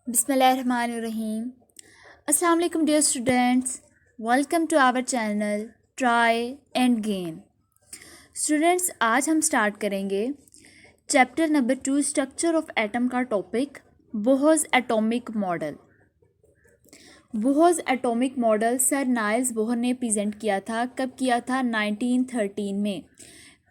बिस्मिल्लाहिर्रहमानिर्रहीम। अस्सलाम वालेकुम dear students, welcome to our channel try and gain. Students, आज हम स्टार्ट करेंगे chapter number 2 structure of atom का topic Bohr's atomic model. Bohr's atomic model sir Niels Bohr ने present किया था। कब किया था? 1913 में।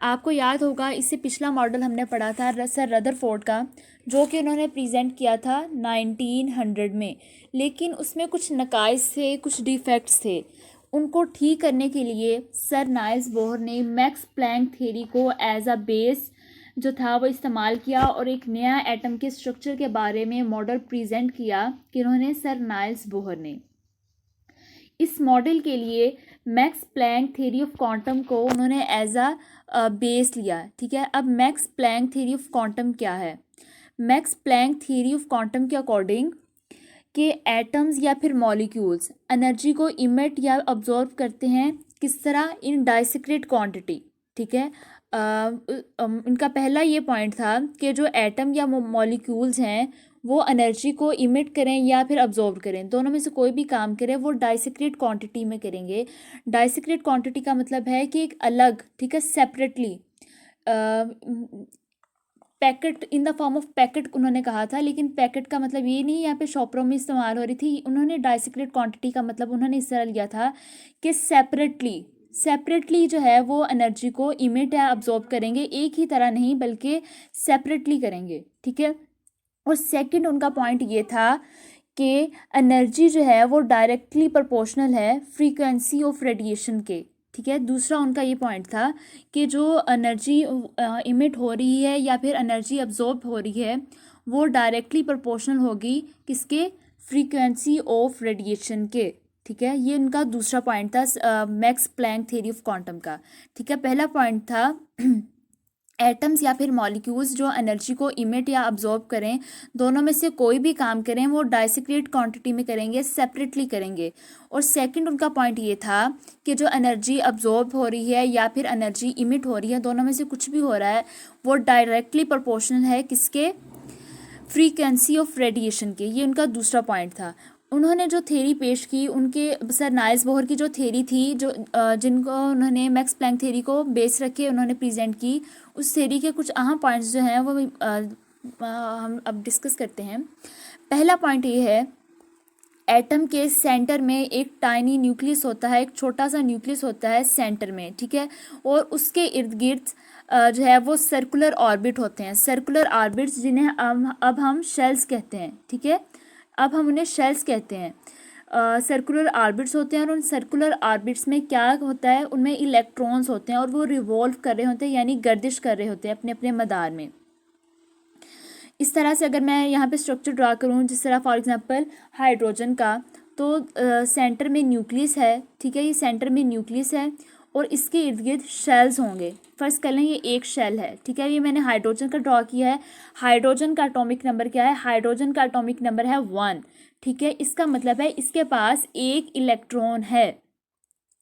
आपको याद होगा, इससे पिछला मॉडल हमने पढ़ा था सर रदरफोर्ड का, जो कि उन्होंने प्रेजेंट किया था 1900 में। लेकिन उसमें कुछ नकाइस थे, कुछ डिफेक्ट्स थे। उनको ठीक करने के लिए सर नाइल्स बोहर ने मैक्स प्लैंक थ्योरी को एज अ बेस जो था वो इस्तेमाल किया और एक नया एटम के स्ट्रक्चर के बारे में मॉडल प्रेजेंट किया कि उन्होंने सर नाइल्स बोहर ने। इस मॉडल के लिए Max Planck theory of quantum को उन्होंने एज अ बेस लिया। ठीक है, अब Max Planck theory of quantum क्या है? Max Planck theory of quantum के अकॉर्डिंग कि एटम्स या फिर मॉलिक्यूल्स एनर्जी को इमिट या ऑब्जॉर्व करते हैं। किस तरह? In discrete quantity. ठीक है, इनका पहला ये पॉइंट था कि जो एटम या मॉलिक्यूल्स हैं वो एनर्जी को इमिट करें या फिर अब्जॉर्व करें, दोनों में से कोई भी काम करें वो डाइसेक्रेट क्वांटिटी में करेंगे। डाइसेक्रेट क्वांटिटी का मतलब है कि एक अलग, ठीक है, separately, packet in the form of packet उन्होंने कहा था। लेकिन पैकेट का मतलब ये नहीं यहाँ पे शॉपरों में इस्तेमाल हो रही थी। उन्होंने डाइसेक्रेट क्वांटिटी का मतलब उन्होंने इस तरह लिया था कि सेपरेटली जो है वो एनर्जी को इमिट या अब्जॉर्ब करेंगे, एक ही तरह नहीं बल्कि सेपरेटली करेंगे। ठीक है, और सेकंड उनका पॉइंट ये था कि एनर्जी जो है वो डायरेक्टली प्रोपोर्शनल है फ्रीक्वेंसी ऑफ रेडिएशन के। ठीक है, दूसरा उनका ये पॉइंट था कि जो एनर्जी इमिट हो रही है या फिर एनर्जी अब्जॉर्ब हो रही है वो डायरेक्टली प्रोपोर्शनल होगी किसके? फ्रीक्वेंसी ऑफ रेडिएशन के। ठीक है, ये उनका दूसरा पॉइंट था Max Planck theory of quantum का। ठीक है, पहला पॉइंट था एटम्स या फिर मॉलिक्यूल्स जो एनर्जी को इमिट या अब्जॉर्ब करें, दोनों में से कोई भी काम करें वो डाइसेक्रेट क्वांटिटी में करेंगे, सेपरेटली करेंगे। और सेकंड उनका पॉइंट ये था कि जो एनर्जी अब्जॉर्ब हो रही है या फिर एनर्जी इमिट हो रही है, दोनों में से कुछ भी हो रहा है वो डायरेक्टली प्रोपोर्शनल है किसके? फ्रीक्वेंसी ऑफ रेडिएशन के। ये उनका दूसरा पॉइंट था। उन्होंने जो थ्योरी पेश की, उनके सर नाइल्स बोहर की जो थ्योरी थी, जो जिनको उन्होंने मैक्स प्लैंक थ्योरी को बेस रखे उन्होंने प्रेजेंट की, उस थ्योरी के कुछ अहम पॉइंट्स जो हैं वो हम अब डिस्कस करते हैं। पहला पॉइंट ये है, एटम के सेंटर में एक टाइनी न्यूक्लियस होता है, एक छोटा सा न्यूक्लियस होता है सेंटर में। ठीक है, और उसके इर्द गिर्द जो है वो सर्कुलर ऑर्बिट होते हैं, सर्कुलर ऑर्बिट्स, जिन्हें अब हम शेल्स कहते हैं। ठीक है, अब हम उन्हें शेल्स कहते हैं। सर्कुलर ऑर्बिट्स होते हैं और उन सर्कुलर ऑर्बिट्स में क्या होता है? उनमें इलेक्ट्रॉन्स होते हैं और वो रिवॉल्व कर रहे होते हैं, यानी गर्दिश कर रहे होते हैं अपने अपने मदार में। इस तरह से अगर मैं यहाँ पे स्ट्रक्चर ड्रा करूँ, जिस तरह फॉर एग्जांपल हाइड्रोजन का, तो सेंटर में न्यूक्लियस है। ठीक है, ये सेंटर में न्यूक्लियस है और इसके इर्द गिर्द शेल्स होंगे। फर्स्ट कर लें, ये एक शेल है। ठीक है, ये मैंने हाइड्रोजन का ड्रॉ किया है। हाइड्रोजन का एटॉमिक नंबर क्या है? हाइड्रोजन का एटॉमिक नंबर है 1। ठीक है, इसका मतलब है इसके पास एक इलेक्ट्रॉन है।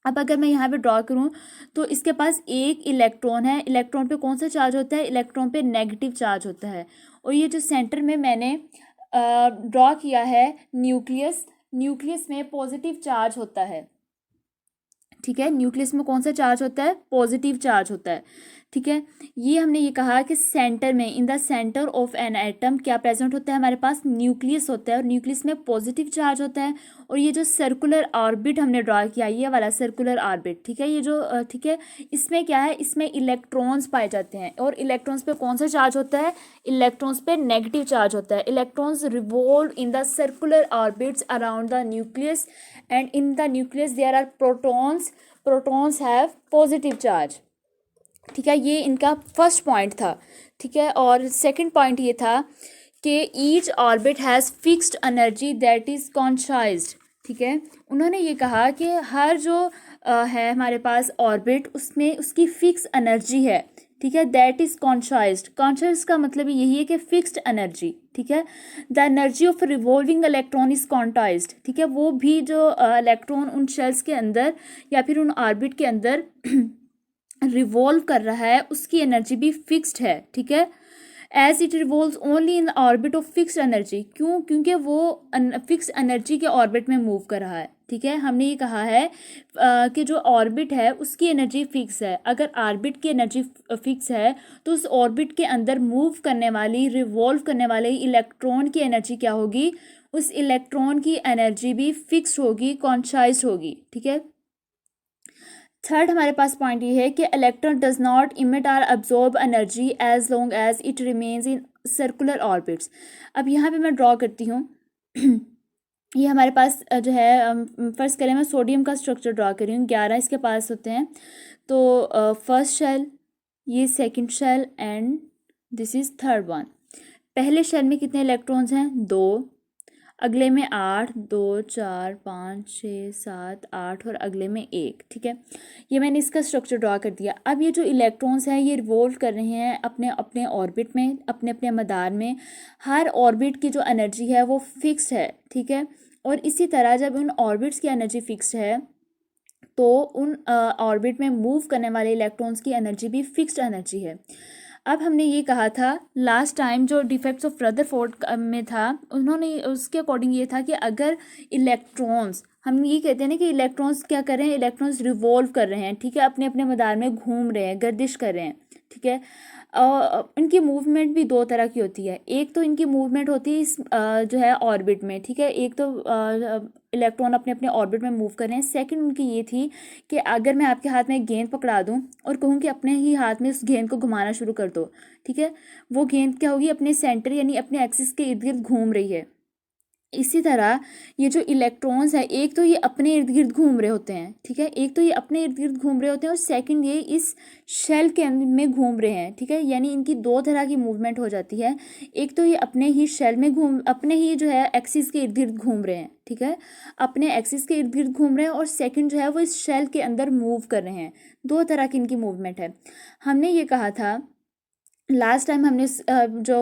अब अगर मैं यहाँ पे ड्रॉ करूँ तो इसके पास एक इलेक्ट्रॉन है। इलेक्ट्रॉन पे कौन सा चार्ज होता है? इलेक्ट्रॉन पे नेगेटिव चार्ज होता है। और ये जो सेंटर में मैंने ड्रॉ किया है न्यूक्लियस, न्यूक्लियस में पॉजिटिव चार्ज होता है। ठीक है, न्यूक्लियस में कौन सा चार्ज होता है? पॉजिटिव चार्ज होता है। ठीक है, ये हमने ये कहा कि सेंटर में, in the centre of an atom क्या प्रेजेंट होता है? हमारे पास न्यूक्लियस होता है और न्यूक्लियस में पॉजिटिव चार्ज होता है। और ये जो सर्कुलर ऑर्बिट हमने ड्रॉ किया, ये वाला सर्कुलर ऑर्बिट, ठीक है, ये जो ठीक है, इसमें क्या है? इसमें इलेक्ट्रॉन्स पाए जाते हैं। और इलेक्ट्रॉन्स पे कौन सा चार्ज होता है? इलेक्ट्रॉन्स पे नेगेटिव चार्ज होता है। Electrons revolve in the circular orbits around the nucleus and in the nucleus there are protons. Protons have positive charge. ठीक है, ये इनका फर्स्ट पॉइंट था। ठीक है, और सेकंड पॉइंट ये था कि each orbit has fixed energy that is quantised. ठीक है, उन्होंने ये कहा कि हर जो है हमारे पास ऑर्बिट, उसमें उसकी फिक्स एनर्जी है। ठीक है, दैट इज़ कॉन्शाइज्ड। कॉन्शियस का मतलब यही है कि फिक्स्ड एनर्जी। ठीक है, the energy of revolving electron is quantized. ठीक है, वो भी जो इलेक्ट्रॉन उन शेल्स के अंदर या फिर उन ऑर्बिट के अंदर रिवॉल्व कर रहा है, उसकी एनर्जी भी फिक्स्ड है। ठीक है, as it revolves only in the orbit of fixed energy. क्यों? क्योंकि वो फिक्स एनर्जी के ऑर्बिट में मूव कर रहा है। ठीक है, हमने ये कहा है कि जो ऑर्बिट है उसकी एनर्जी फिक्स है। अगर ऑर्बिट की एनर्जी फिक्स है तो उस ऑर्बिट के अंदर मूव करने वाली, रिवॉल्व करने वाले इलेक्ट्रॉन की एनर्जी क्या होगी? उस इलेक्ट्रॉन की एनर्जी भी फिक्स होगी, कॉन्शाइज होगी। ठीक है। थर्ड हमारे पास पॉइंट ये है कि electron does not emit or absorb energy as long as it remains in circular orbits. अब यहाँ पे मैं ड्रॉ करती हूँ ये हमारे पास जो है फर्स्ट करें, मैं सोडियम का स्ट्रक्चर ड्रॉ कर रही हूँ। 11 इसके पास होते हैं। तो फर्स्ट शेल, ये second shell and this is third one. पहले शेल में कितने इलेक्ट्रॉन्स हैं? 2। अगले में 8, 2, 4, 5, 6, 7, 8 और अगले में 1। ठीक है, ये मैंने इसका स्ट्रक्चर ड्रॉ कर दिया। अब ये जो इलेक्ट्रॉन्स हैं ये रिवॉल्व कर रहे हैं अपने अपने ऑर्बिट में, अपने अपने मदार में। हर ऑर्बिट की जो एनर्जी है वो फिक्स्ड है। ठीक है, और इसी तरह जब उन ऑर्बिट्स की एनर्जी फिक्स्ड है तो उन ऑर्बिट में मूव करने वाले इलेक्ट्रॉन्स की एनर्जी भी फिक्स्ड एनर्जी है। अब हमने ये कहा था लास्ट टाइम जो डिफेक्ट्स ऑफ रदरफोर्ड में था, उन्होंने उसके अकॉर्डिंग ये था कि अगर इलेक्ट्रॉन्स, हम ये कहते हैं ना कि इलेक्ट्रॉन्स क्या कर रहे हैं? इलेक्ट्रॉन्स रिवॉल्व कर रहे हैं। ठीक है, अपने अपने मदार में घूम रहे हैं, गर्दिश कर रहे हैं। ठीक है, इनकी मूवमेंट भी 2 तरह की होती है। एक तो इनकी मूवमेंट होती है इस जो है ऑर्बिट में। ठीक है, एक तो इलेक्ट्रॉन अपने अपने ऑर्बिट में मूव कर रहे हैं। सेकंड उनकी ये थी कि अगर मैं आपके हाथ में एक गेंद पकड़ा दूं और कहूं कि अपने ही हाथ में उस गेंद को घुमाना शुरू कर दो, ठीक है, वो गेंद क्या होगी? अपने सेंटर यानी अपने एक्सिस के इर्द गिर्द घूम रही है। इसी तरह ये जो इलेक्ट्रॉन्स है, एक तो ये अपने इर्द गिर्द घूम रहे होते हैं। ठीक है, एक तो ये अपने इर्द गिर्द घूम रहे होते हैं और सेकंड ये इस शेल के अंदर में घूम रहे हैं। ठीक है, यानी इनकी 2 तरह की मूवमेंट हो जाती है। एक तो ये अपने ही शेल में अपने ही जो है एक्सिस के इर्द गिर्द घूम रहे हैं। ठीक है, अपने एक्सिस के इर्द गिर्द घूम रहे हैं और सेकंड जो है वो इस शेल के अंदर मूव कर रहे हैं। 2 तरह की इनकी मूवमेंट है। हमने ये कहा था लास्ट टाइम, हमने जो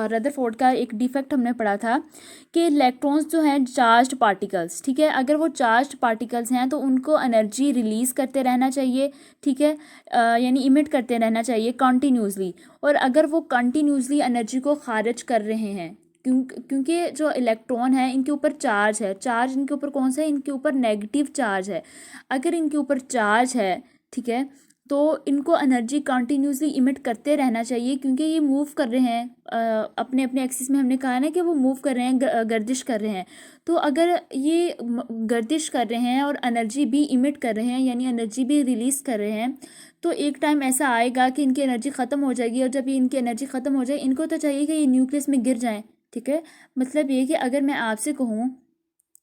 रदरफोर्ड का एक डिफेक्ट हमने पढ़ा था कि इलेक्ट्रॉन्स जो हैं चार्ज्ड पार्टिकल्स, ठीक है, अगर वो चार्ज्ड पार्टिकल्स हैं तो उनको एनर्जी रिलीज़ करते रहना चाहिए। ठीक है, यानी इमिट करते रहना चाहिए कंटिन्यूसली। और अगर वो कंटिन्यूसली एनर्जी को खारिज कर रहे हैं, क्योंकि जो इलेक्ट्रॉन है इनके ऊपर चार्ज है। चार्ज इनके ऊपर कौन सा है? इनके ऊपर नेगेटिव चार्ज है। अगर इनके ऊपर चार्ज है, ठीक है, तो इनको एनर्जी कंटिन्यूसली इमिट करते रहना चाहिए, क्योंकि ये मूव कर रहे हैं अपने अपने एक्सिस में। हमने कहा ना कि वो मूव कर रहे हैं, गर्दिश कर रहे हैं। तो अगर ये गर्दिश कर रहे हैं और एनर्जी भी इमिट कर रहे हैं, यानी एनर्जी भी रिलीज़ कर रहे हैं, तो एक टाइम ऐसा आएगा कि इनकी एनर्जी ख़त्म हो जाएगी। और जब ये इनकी एनर्जी ख़त्म हो जाए, इनको तो चाहिए कि ये न्यूक्लियस में गिर जाएँ। ठीक है, मतलब ये कि अगर मैं आपसे कहूँ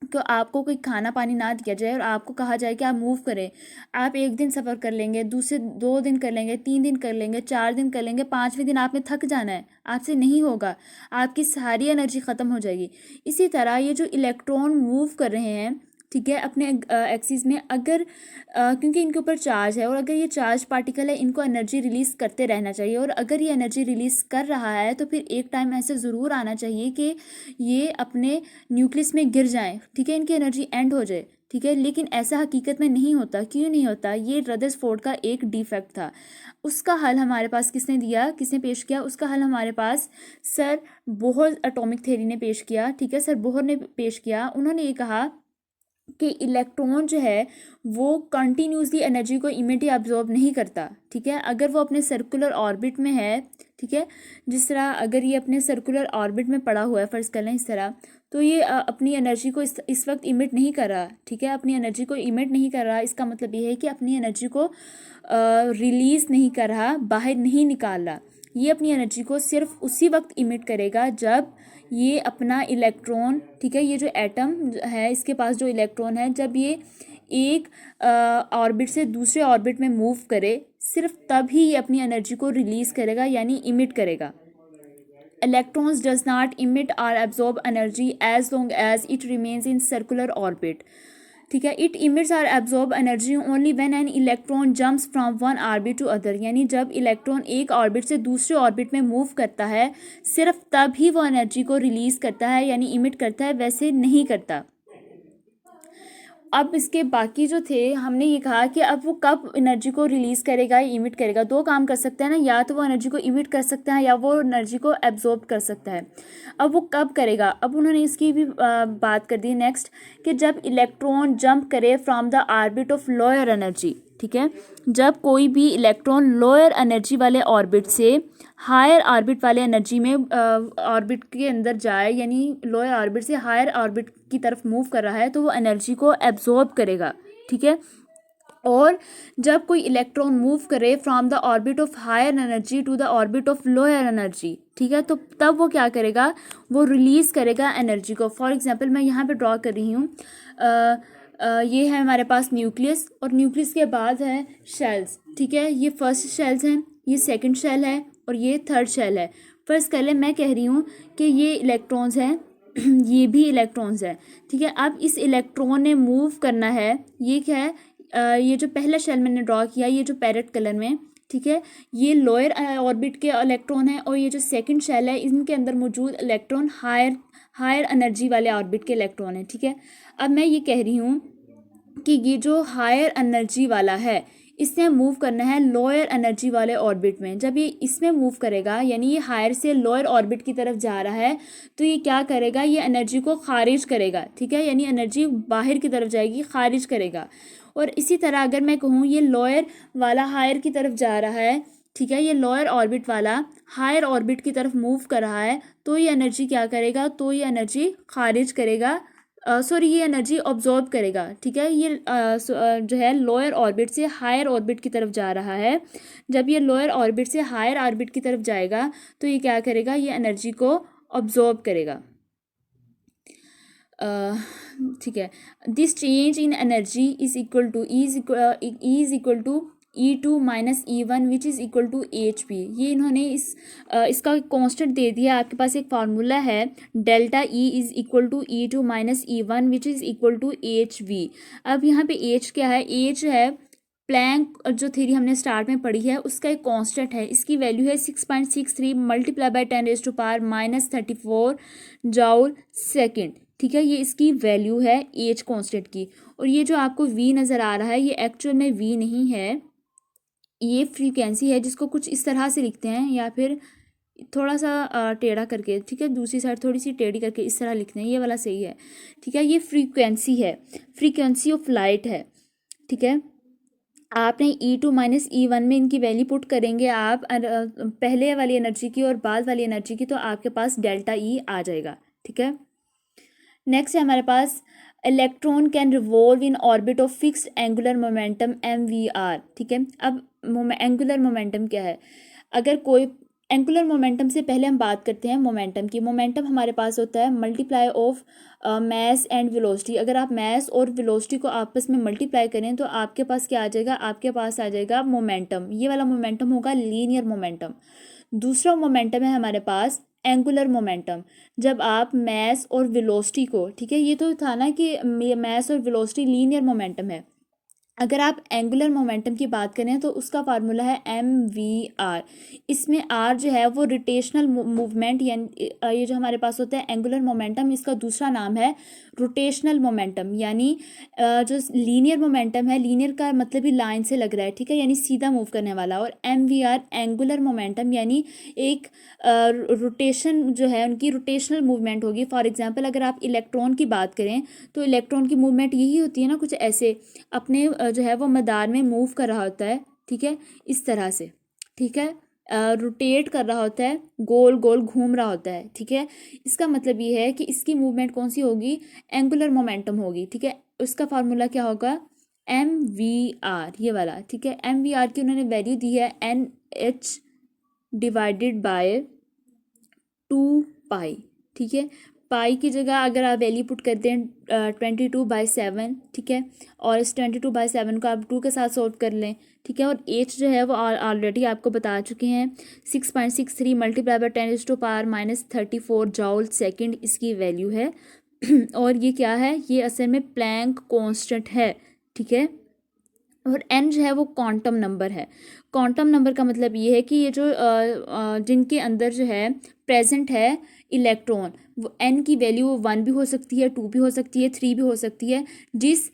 तो आपको कोई खाना पानी ना दिया जाए और आपको कहा जाए कि आप मूव करें, आप 1 दिन सफ़र कर लेंगे, दूसरे 2 दिन कर लेंगे, 3 दिन कर लेंगे, 4 दिन कर लेंगे, 5वें दिन आपने थक जाना है, आपसे नहीं होगा, आपकी सारी एनर्जी ख़त्म हो जाएगी। इसी तरह ये जो इलेक्ट्रॉन मूव कर रहे हैं, ठीक है, अपने एक्सिस में, अगर क्योंकि इनके ऊपर चार्ज है और अगर ये चार्ज पार्टिकल है, इनको एनर्जी रिलीज़ करते रहना चाहिए। और अगर ये एनर्जी रिलीज़ कर रहा है तो फिर एक टाइम ऐसे ज़रूर आना चाहिए कि ये अपने न्यूक्लियस में गिर जाएं। ठीक है, इनकी एनर्जी एंड हो जाए। ठीक है, लेकिन ऐसा हकीकत में नहीं होता। क्यों नहीं होता? ये रदरफोर्ड का एक डिफेक्ट था। उसका हल हमारे पास किसने दिया, किसने पेश किया? उसका हल हमारे पास सर बोहर एटॉमिक थ्योरी ने पेश किया। ठीक है, सर बोहर ने पेश किया। उन्होंने ये कहा कि इलेक्ट्रॉन जो है वो कंटिन्यूसली एनर्जी को इमिट या अब्जॉर्ब नहीं करता। ठीक है, अगर वो अपने सर्कुलर ऑर्बिट में है, ठीक है, जिस तरह अगर ये अपने सर्कुलर ऑर्बिट में पड़ा हुआ है, फर्ज कर लें इस तरह, तो ये अपनी एनर्जी को इस वक्त इमिट नहीं कर रहा। ठीक है, अपनी एनर्जी को इमिट नहीं कर रहा। इसका मतलब ये है कि अपनी एनर्जी को रिलीज़ नहीं कर रहा, बाहर नहीं निकाल रहा। ये अपनी एनर्जी को सिर्फ उसी वक्त इमिट करेगा जब ये अपना इलेक्ट्रॉन, ठीक है, ये जो एटम है इसके पास जो इलेक्ट्रॉन है, जब ये एक ऑर्बिट से दूसरे ऑर्बिट में मूव करे, सिर्फ तब ही ये अपनी एनर्जी को रिलीज़ करेगा, यानी इमिट करेगा। इलेक्ट्रॉन्स डज नॉट इमिट और absorb energy as long as it remains in circular orbit. ठीक है, इट इमिट्स और absorb energy only when an electron jumps from one orbit to other, यानी जब इलेक्ट्रॉन एक ऑर्बिट से दूसरे ऑर्बिट में मूव करता है, सिर्फ तब ही वो एनर्जी को रिलीज़ करता है, यानी इमिट करता है, वैसे नहीं करता। अब इसके बाकी जो थे, हमने ये कहा कि अब वो कब एनर्जी को रिलीज़ करेगा, इमिट करेगा। दो काम कर सकता है ना, या तो वो एनर्जी को इमिट कर सकता है या वो एनर्जी को एब्जॉर्ब कर सकता है। अब वो कब करेगा, अब उन्होंने इसकी भी बात कर दी नेक्स्ट, कि जब इलेक्ट्रॉन जंप करे from the orbit of lower energy, ठीक है, जब कोई भी इलेक्ट्रॉन लोअर एनर्जी वाले ऑर्बिट से हायर ऑर्बिट वाले एनर्जी में ऑर्बिट के अंदर जाए, यानी लोअर ऑर्बिट से हायर ऑर्बिट की तरफ मूव कर रहा है, तो वो एनर्जी को एब्जॉर्ब करेगा, ठीक है। और जब कोई इलेक्ट्रॉन मूव करे from the orbit of higher energy to the orbit of lower energy, ठीक है, तो तब वो क्या करेगा, वो रिलीज़ करेगा एनर्जी को। फॉर एग्जांपल मैं यहाँ पे ड्रॉ कर रही हूँ, ये है हमारे पास न्यूक्लियस, और न्यूक्लियस के बाद है शेल्स, ठीक है, ये फर्स्ट शेल्स हैं, ये सेकंड शेल है, और ये थर्ड शेल है। फर्स्ट पहले मैं कह रही हूँ कि ये इलेक्ट्रॉन्स हैं ये भी इलेक्ट्रॉन्स हैं, ठीक है। अब इस इलेक्ट्रॉन ने मूव करना है, ये क्या है, ये जो पहला शेल मैंने ड्रॉ किया, ये जो पैरेट कलर में, ठीक है, ये लोअर ऑर्बिट के इलेक्ट्रॉन है, और ये जो सेकंड शेल है, इनके अंदर मौजूद इलेक्ट्रॉन हायर एनर्जी वाले ऑर्बिट के इलेक्ट्रॉन है, ठीक है। अब मैं ये कह रही हूँ कि ये जो हायर एनर्जी वाला है, इसने मूव करना है लोअर एनर्जी वाले ऑर्बिट में। जब ये इसमें मूव करेगा, यानी ये हायर से लोअर ऑर्बिट की तरफ जा रहा है, तो ये क्या करेगा, ये एनर्जी को खारिज करेगा, ठीक है, यानी एनर्जी बाहर की तरफ जाएगी, खारिज करेगा। और इसी तरह अगर मैं कहूँ ये लोअर वाला हायर की तरफ जा रहा है, ठीक है, ये लोअर ऑर्बिट वाला हायर ऑर्बिट की तरफ मूव कर रहा है, तो ये एनर्जी क्या करेगा, तो ये एनर्जी खारिज करेगा, सॉरी ये एनर्जी ऑब्जॉर्ब करेगा, ठीक है। ये जो है लोअर ऑर्बिट से हायर ऑर्बिट की तरफ जा रहा है। जब ये लोअर ऑर्बिट से हायर ऑर्बिट की तरफ जाएगा, तो ये क्या करेगा, ये एनर्जी को ऑब्जॉर्ब करेगा, ठीक है। This change in energy is equal to E2 minus E1 which is equal to HP। ये इन्होंने इसका कांस्टेंट दे दिया, आपके पास एक फार्मूला है, delta E is equal to E2 minus E1 which is equal to HV। अब यहाँ पे H क्या है, H है प्लैंक जो थ्योरी हमने स्टार्ट में पढ़ी है, उसका एक कांस्टेंट है, इसकी वैल्यू है 6.63 मल्टीप्लाई बाय 10⁻⁻34 जॉल सेकेंड, ठीक है। ये इसकी वैल्यू है एच कांस्टेंट की। और ये जो आपको V नज़र आ रहा है, ये एक्चुअल में V नहीं है, ये फ्रीक्वेंसी है, जिसको कुछ इस तरह से लिखते हैं, या फिर थोड़ा सा टेढ़ा करके, ठीक है, दूसरी साइड थोड़ी सी टेढ़ी करके इस तरह लिखते हैं, ये वाला सही है, ठीक है। ये फ्रीक्वेंसी है, फ्रीक्वेंसी ऑफ लाइट है, ठीक है। आपने E2 माइनस E1 में इनकी वैल्यू पुट करेंगे आप पहले वाली एनर्जी की और बाद वाली एनर्जी की, तो आपके पास डेल्टा E आ जाएगा, ठीक है। नेक्स्ट है हमारे पास electron can revolve in orbit of fixed angular momentum MVR, ठीक है। अब एंगुलर मोमेंटम क्या है, अगर कोई एंगुलर मोमेंटम से पहले हम बात करते हैं मोमेंटम की। मोमेंटम हमारे पास होता है multiply of mass and velocity. अगर आप मैस और वेलोसिटी को आपस में मल्टीप्लाई करें, तो आपके पास क्या आ जाएगा, आपके पास आ जाएगा मोमेंटम। ये वाला मोमेंटम होगा लीनियर मोमेंटम। दूसरा मोमेंटम है हमारे पास एंगुलर मोमेंटम। जब आप मैस और वेलोसिटी को, ठीक है, ये तो था ना कि मैस और वेलोसिटी लीनियर मोमेंटम है। अगर आप एंगुलर मोमेंटम की बात करें, तो उसका फार्मूला है MVR। इसमें R जो है वो रोटेशनल मूवमेंट, यानी ये जो हमारे पास होता है एंगुलर मोमेंटम, इसका दूसरा नाम है रोटेशनल मोमेंटम। यानी जो लीनियर मोमेंटम है, लीनियर का मतलब ही लाइन से लग रहा है, ठीक है, यानी सीधा मूव करने वाला। और MVR एंगुलर मोमेंटम, यानी एक रोटेशन जो है उनकी रोटेशनल मूवमेंट होगी। फॉर एग्जांपल अगर आप इलेक्ट्रॉन की बात करें, तो इलेक्ट्रॉन की मूवमेंट यही होती है ना, कुछ ऐसे अपने जो है वो मदार में मूव कर रहा होता है, ठीक है, इस तरह से, ठीक है, रोटेट कर रहा होता है, गोल गोल घूम रहा होता है, ठीक है। इसका मतलब ये है कि इसकी मूवमेंट कौन सी होगी, एंगुलर मोमेंटम होगी, ठीक है। उसका फार्मूला क्या होगा, MVR, ये वाला, ठीक है। MVR की उन्होंने वैल्यू दी है NH डिवाइडेड बाय 2 पाई, ठीक है। पाई की जगह अगर आप वैल्यू पुट करते हैं 22/7, ठीक है, और इस 22/7 को आप 2 के साथ सॉल्व कर लें, ठीक है। और H जो है वो ऑलरेडी आपको बता चुके हैं, 6.63 मल्टीप्लाई बाय 10⁻⁻34 जॉल सेकेंड इसकी वैल्यू है। और ये क्या है, ये असल में प्लैंक कांस्टेंट है, ठीक है। और n जो है वो क्वांटम नंबर है। क्वांटम नंबर का मतलब ये है कि ये जो जिनके अंदर जो है प्रेजेंट है इलेक्ट्रॉन, वो एन की वैल्यू 1 भी हो सकती है, 2 भी हो सकती है, 3 भी हो सकती है, जिस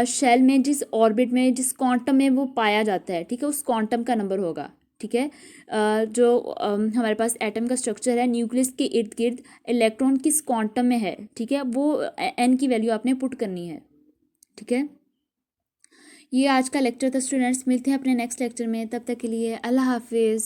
शेल में, जिस ऑर्बिट में, जिस क्वांटम में वो पाया जाता है, ठीक है, उस क्वांटम का नंबर होगा। ठीक है, जो हमारे पास एटम का स्ट्रक्चर है, न्यूक्लियस के इर्द गिर्द इलेक्ट्रॉन किस क्वांटम में है, ठीक है, वो एन की वैल्यू आपने पुट करनी है। ठीक है, ये आज का लेक्चर था स्टूडेंट्स, मिलते हैं अपने नेक्स्ट लेक्चर में, तब तक के लिए अल्लाह हाफिज़।